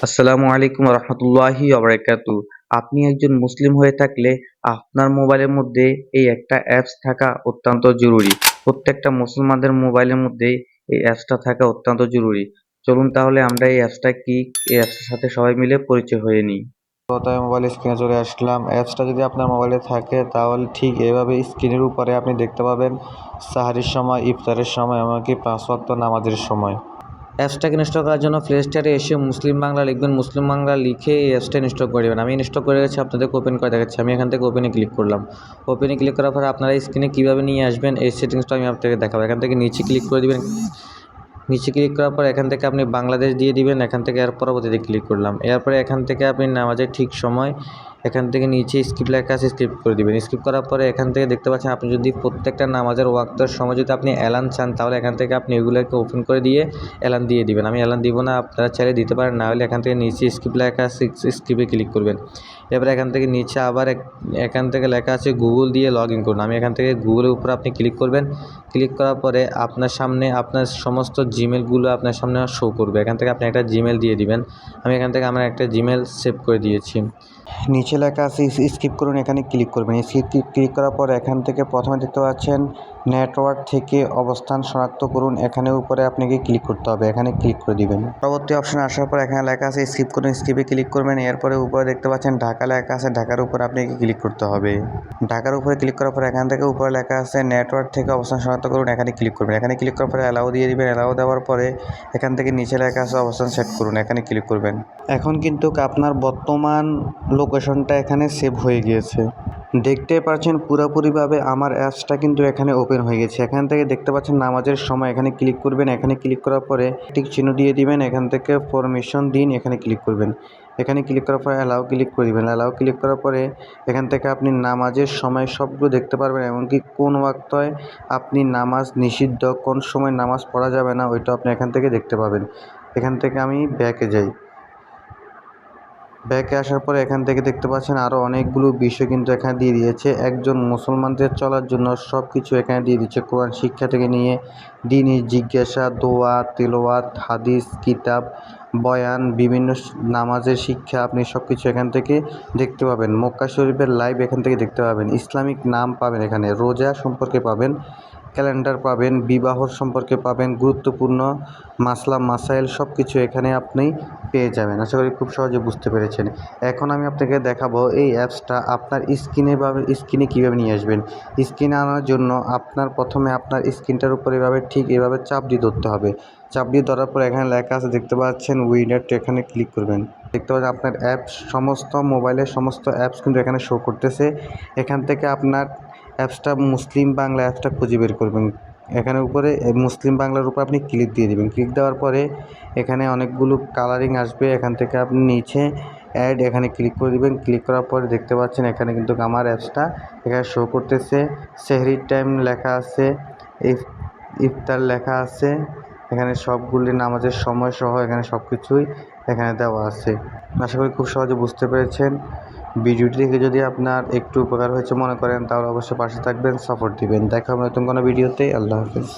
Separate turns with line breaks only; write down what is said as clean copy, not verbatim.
আসসালামু আলাইকুম রহমতুল্লাহি ওবারাকাতু। আপনি একজন মুসলিম হয়ে থাকলে আপনার মোবাইলের মধ্যে এই একটা অ্যাপস থাকা অত্যন্ত জরুরি। প্রত্যেকটা মুসলমানদের মোবাইলের মধ্যে এই অ্যাপসটা থাকা অত্যন্ত জরুরি। চলুন তাহলে আমরা এই অ্যাপসটা কি, এই অ্যাপসটার সাথে সবাই মিলে পরিচয় হয়ে নিই।
তো তাই মোবাইল স্ক্রিনে চলে আসলাম। অ্যাপসটা যদি আপনার মোবাইলে থাকে তাহলে ঠিক এভাবে স্ক্রিনের উপরে আপনি দেখতে পাবেন সাহারির সময়, ইফতারের সময়, এমনকি ৫ ওয়াক্ত নামাজের সময়। অ্যাপসটাকে ইনস্টল করার জন্য প্লে স্টোরে এসে মুসলিম বাংলা লিখবেন। মুসলিম বাংলা লিখে এই অ্যাপসটা ইনস্টল করে দেবেন। আমি ইনস্টল করে রেখেছি, আপনাদেরকে ওপেন করে দেখাচ্ছি। আমি এখান থেকে ওপেনে ক্লিক করলাম। ওপেনে ক্লিক করার পরে আপনারা স্ক্রিনে কীভাবে নিয়ে আসবেন এই সেটিংসটা আমি আপনাদেরকে দেখাবো। এখান থেকে নিচে ক্লিক করে দেবেন। নিচে ক্লিক করার পর এখান থেকে আপনি বাংলাদেশ দিয়ে দিবেন। এখান থেকে এর পরবর্তীতে ক্লিক করলাম। এরপরে এখান থেকে আপনি নামাজের ঠিক সময় এখান থেকে নিচে স্কিপ লেখা আছে, স্কিপ করে দিবেন। স্কিপ করার পরে এখান থেকে দেখতে পাচ্ছেন আপনি যদি প্রত্যেকটা নামাজের ওয়াক্তের সময় যদি আপনি অ্যালার্ম চান তাহলে এখান থেকে আপনি এগুলোকে ওপেন করে দিয়ে অ্যালার্ম দিয়ে দিবেন। আমি অ্যালার্ম দিব না, আপনারা চাইলে দিতে পারেন, না হলে এখান থেকে নিচে স্কিপ লেখা আছে, স্কিপে ক্লিক করবেন। এবারে এখান থেকে নিচে আবার এখান থেকে লেখা আছে গুগল দিয়ে লগ ইন করুন। আমি এখান থেকে গুগলের উপর আপনি ক্লিক করবেন। ক্লিক করার পরে আপনার সামনে আপনার সমস্ত জিমেলগুলো আপনার সামনে শো করবে। এখান থেকে আপনি একটা জিমেল দিয়ে দিবেন। আমি এখান থেকে আমার একটা জিমেল সেভ করে দিয়েছি। নিচে লেখা আছে স্কিপ করুন, এখানে ক্লিক করবেন। ক্লিক করার পর এখান থেকে প্রথমে দেখতে পাচ্ছেন নেটওয়ার্ক থেকে অবস্থান শনাক্ত করুন। এখানে উপরে আপনাকে ক্লিক করতে হবে, এখানে ক্লিক করে দিবেন। পরবর্তী অপশানে আসার পর এখানে লেখা আছে স্কিপ করুন, স্কিপে ক্লিক করবেন। এরপরে উপরে দেখতে পাচ্ছেন ঢাকা লেখা আছে, ঢাকার উপর আপনাকে ক্লিক করতে হবে। ঢাকার উপরে ক্লিক করার পর এখান থেকে উপরে লেখা আছে নেটওয়ার্ক থেকে অবস্থান শনাক্ত করুন, এখানে ক্লিক করবেন। এখানে ক্লিক করার পরে অ্যালাউ দিয়ে দিবেন। অ্যালাউ দেওয়ার পরে এখান থেকে নিচে লেখা আছে অবস্থান সেট করুন, এখানে ক্লিক করবেন। এখন কিন্তু আপনার বর্তমান লোকেশনটা এখানে সেভ হয়ে গিয়েছে। দেখতে পাচ্ছেন পুরোপুরিভাবে আমার অ্যাপসটা কিন্তু এখানে ওপেন হয়ে গেছে। এখান থেকে দেখতে পাচ্ছেন নামাজের সময়, এখানে ক্লিক করবেন। এখানে ক্লিক করার পরে টিক চিহ্ন দিয়ে দিবেন। এখান থেকে পারমিশন দিন, এখানে ক্লিক করবেন। এখানে ক্লিক করার পরে অ্যালাউ ক্লিক করে দিবেন। অ্যালাউ ক্লিক করার পরে এখান থেকে আপনি নামাজের সময় সবগুলো দেখতে পারবেন, এমনকি কোন ওয়াক্তয় আপনি নামাজ নিষিদ্ধ, কোন সময় নামাজ পড়া যাবে না, ওইটা আপনি এখান থেকে দেখতে পাবেন। এখান থেকে আমি ব্যাকে যাই। ব্যাকে আসার পরে এখান থেকে দেখতে পাচ্ছেন আরও অনেকগুলো বিষয় কিন্তু এখানে দিয়ে দিয়েছে। একজন মুসলমানদের চলার জন্য সব কিছু এখানে দিয়ে দিচ্ছে। কোরআন শিক্ষা থেকে নিয়ে দ্বীনি জিজ্ঞাসা, দোয়া, তিলাওয়াত, হাদিস, কিতাব, বয়ান, বিভিন্ন নামাজের শিক্ষা, আপনি সব কিছু এখান থেকে দেখতে পাবেন। মক্কা শরীফের লাইভ এখান থেকে দেখতে পাবেন। ইসলামিক নাম পাবেন, এখানে রোজা সম্পর্কে পাবেন, ক্যালেন্ডার পাবেন, বিবাহ সম্পর্কে পাবেন, গুরুত্বপূর্ণ মাসলা মাসাইল সব কিছু এখানে আপনি পেয়ে যাবেন। আশা করি খুব সহজে বুঝতে পেরেছেন। এখন আমি আপনাকে দেখাবো এই অ্যাপসটা আপনার স্ক্রিনে কীভাবে নিয়ে আসবেন। স্ক্রিনে আনার জন্য আপনার প্রথমে আপনার স্ক্রিনটার উপর এভাবে ঠিক এভাবে চাপ দিয়ে ধরতে হবে। চাপ দিয়ে ধরার পর এখানে লেখা আছে দেখতে পাচ্ছেন উইন্ডোতে, এখানে ক্লিক করবেন। দেখতে পাচ্ছেন আপনার অ্যাপস সমস্ত মোবাইলের সমস্ত অ্যাপস কিন্তু এখানে শো করতেছে। এখান থেকে আপনার অ্যাপসটা মুসলিম বাংলা অ্যাপসটা খুঁজে বের করবেন। এখানে উপরে মুসলিম বাংলার উপর আপনি ক্লিক দিয়ে দেবেন। ক্লিক দেওয়ার পরে এখানে অনেকগুলো কালারিং আসবে। এখান থেকে আপনি নিচে অ্যাড, এখানে ক্লিক করে দেবেন। ক্লিক করার পরে দেখতে পাচ্ছেন এখানে কিন্তু আমার অ্যাপসটা এখানে শো করতেছে। সেহরির টাইম লেখা আছে, ইফতার লেখা আছে, এখানে সবগুলি নামাজের সময় সহ এখানে সব কিছুই এখানে দেওয়া আছে। আশা করি খুব সহজে বুঝতে পেরেছেন। ভিডিওটি দেখে যদি আপনার একটু উপকার হয়েছে মনে করেন তাহলে অবশ্যই পাশে থাকবেন, সাপোর্ট দিবেন। দেখা হবে নতুন কোনো ভিডিওতে। আল্লাহ হাফেজ।